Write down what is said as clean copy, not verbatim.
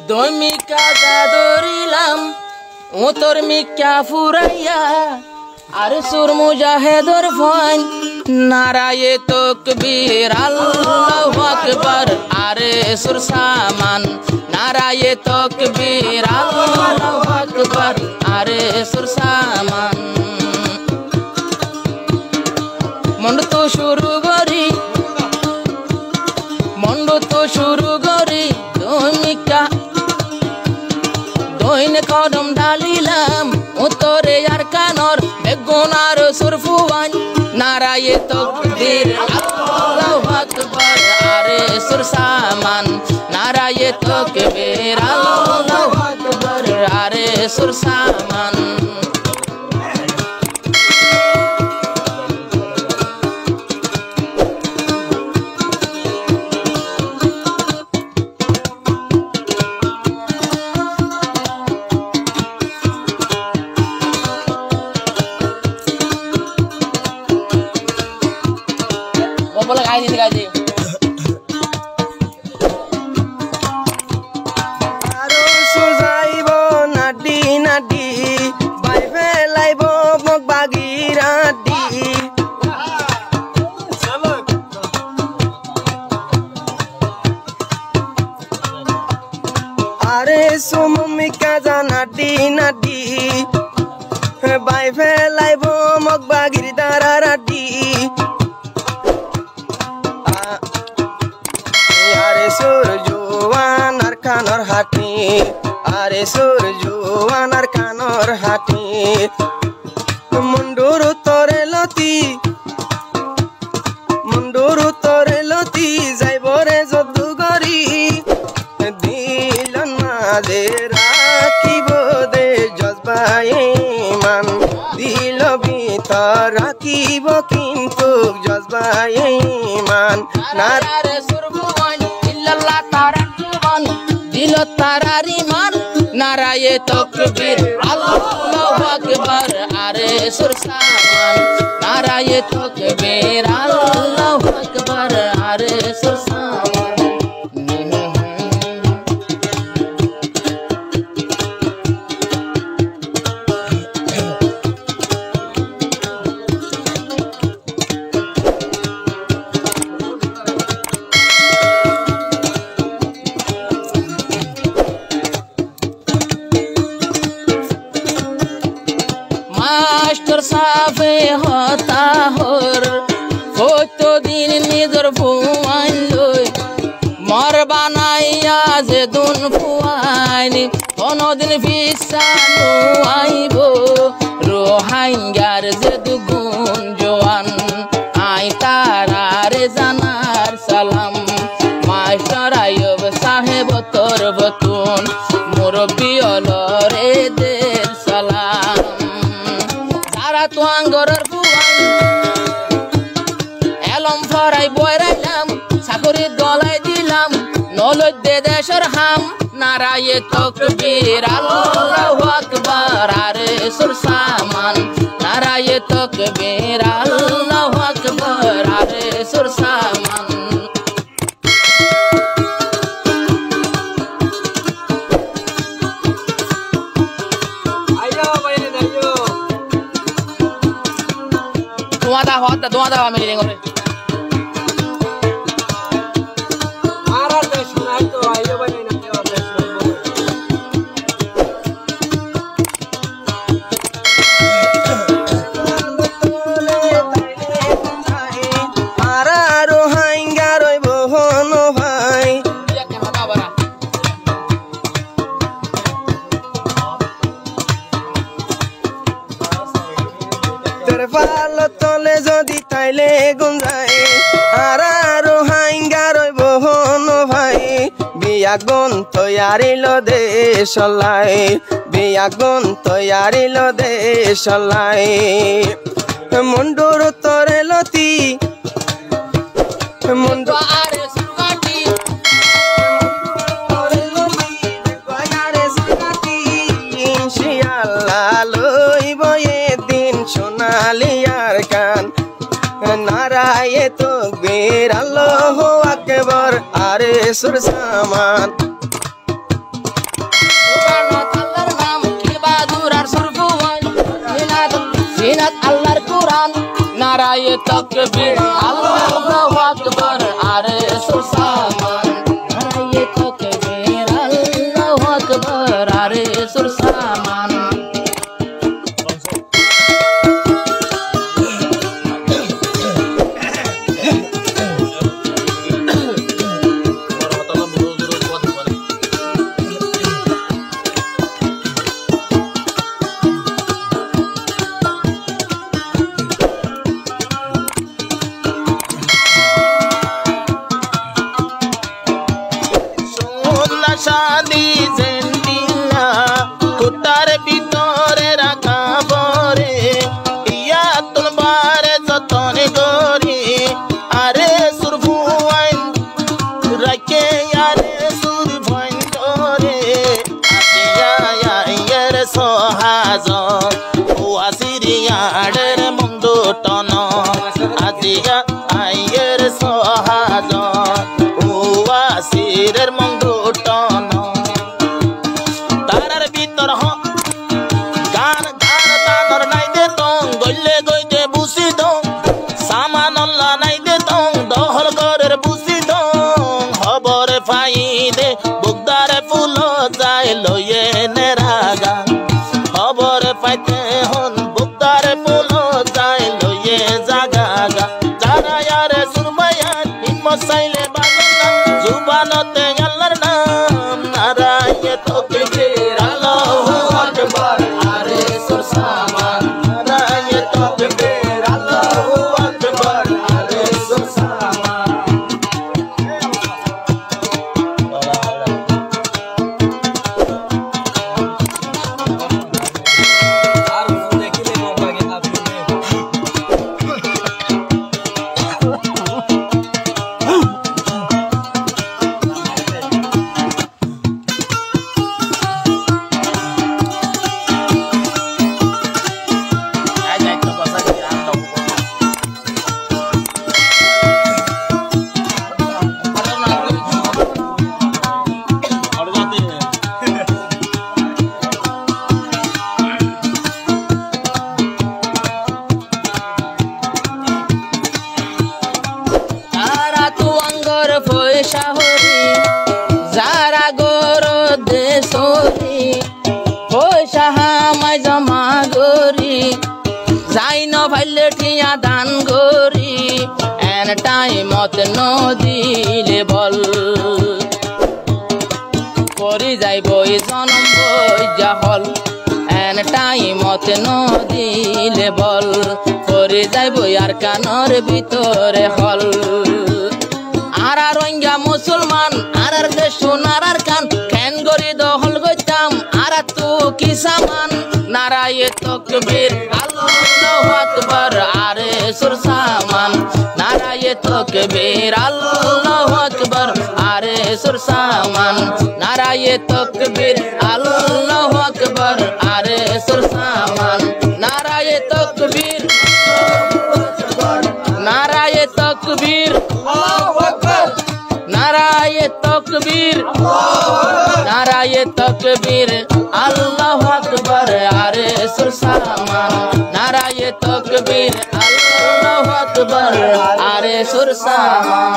দৈমিকা ধরিলাম উতর মিকা ফুরাইয়া আর সুর মুজাহিদর ফান নারায়ে তাকবীর আল্লাহু আকবার আরে সুর সামান নারায়ে তাকবীর আল্লাহু আকবার আরে সুর সামান মন্ড তো শুরু করি দৈমিকা দৈনে কদম ঢালিলাম উত্তরে আর কানর বেগুনার সুরফুয়ান নারায়ে তাকবীর আল্লাহু আকবার আরে সুর সামান নারায়ে তাকবীর আল্লাহু আকবার আরে সুর সামান बोला गाय दी आरो सुजाइबो नाडी नाडी बाय फेलाइबो मग बागिराडी आरे सुमिका जा नाडी नाडी बाय फेलाइबो मग बागिरदारा राडी সুরজওয়ানার কানর হাটি আরে সুরজওয়ানার কানর হাটি মুন্ডুর তরে লতি যাইবরে যদুগরি দিল মাঝে রাখিব দে জজবাই মান দিল ভিতর রাখিব কিন্তু জজবাই মান নারে দিল তারারি মান নারায়ে তাকবীর আল্লাহু আকবার আরে সুর সামান নারায়ে তাকবীর আল্লাহু আকবার আরে সুর সামান मास्टर साफे होता होर तो दिन निजर फुआन लोय मर बनाइया जे दुन फुआनी कोनो दिन फिसानु आइबो रोहांगार जे दुगुन जवान आई तारा रे जानार सालाम मास्टर आयब साहेब तोर बतुन मुरब्बी रे देर सालाम তো আঙ্গরের ফুয়ান এলম ফরাই বয়রাইলাম চাকরি দলাই দিলাম নলদ্দে দেশের হাম নারায়ে তাকবীর আল্লাহু আকবার আরে সুর সামান নারায়ে তাকবীর আল্লাহু আকবার আরে সুর সামান Doa da family ngore Mara de sunai to ayo bane na dewa Ara rohingya roi bohono bhai ya ke mata bara tere palo tole jodi তাইলে গুঞ্জাই আরা রোহাঙ্গা রইব হনো ভাই বিয়াগুন তৈয়ারিল দেশলাই বিয়াগুন তৈয়ারিল দেশলাই মুন্ডুর তরে লতি মুন্ডু আরে সুগাটি তরে লতি আরে সুগাটি ইনশাআল্লাহ লইব এদিন সোনালিয়ার কান নারায়ে তাকবীর আল্লাহু আকবার আরে সুর সামান বাইনাত আল্লাহর কুরআন নারায়ে তাকবীর আল্লাহু আকবার আরে সুরসামান নারায়ে তাকবীর আল্লাহু আকবার আরে সুরসামান শাদি জেন্টিলা কুটার ভিতরে রাখা পরে ইয়া তুলবারে যতনে গরি আরে সুরফুয়াইন রাখে আরে সুরফুয়াইন ধরে আতিয়া ইয়ার সহাজ ও আসিরিয়াড়ের মন্দু টন আতিয়া আয়ের সহাজ ও আসিরের মন্দু তারার ভিতর গান গান তানর নাই দে তং গইলে গইতে বুসি দং সামানল্লা নাই দে তং দহল গরের বুসি দং খবর পাই দে বুকদারে ফুল যায় লয়ে নেরাগা খবর পাইতে হন বুকদারে ফুল যায় লয়ে জাগা গা যারা ইয়ারে সুরবায়ান হিম্মত চাইলে বাজনা জুবানতে আল্লাহর নাম নারায়ে তাকবীর আল্লাহু আকবার আরে সুরসামান নারায়ে তাকবীর আল্লাহু আকবার আরে সুরসামান শহরে যারা গরো দেশরি পয়সা হামায় জমা গরি যাই ন ভাইলে ঠিয়া দান গরি এন টাইমত নদিলে বল করি যাইব জনম বৈজা হল এন টাইমত নদিলে বল করি যাইব আর কানর ভিতরে হল আর রোহিঙ্গা মুসলমান আর দেশ সোনার কান কেন গরি দহল গইতাম আর তু কি সামান নারায়ে তাকবীর আল্লাহু আকবার আরে সুরসামান নারায়ে তাকবীর আল্লাহু আকবার আরে সুরসামান নারায়ে তাকবীর আল্লাহু আকবার আরে সুরসামান নারায়ে তাকবীর নারায়ে তাকবীর নারায়ে তাকবীর নারায়ে তাকবীর আল্লাহু আকবার আরে সুরসামান নারায়ে তাকবীর আল্লাহু আকবার আরে সুরসামান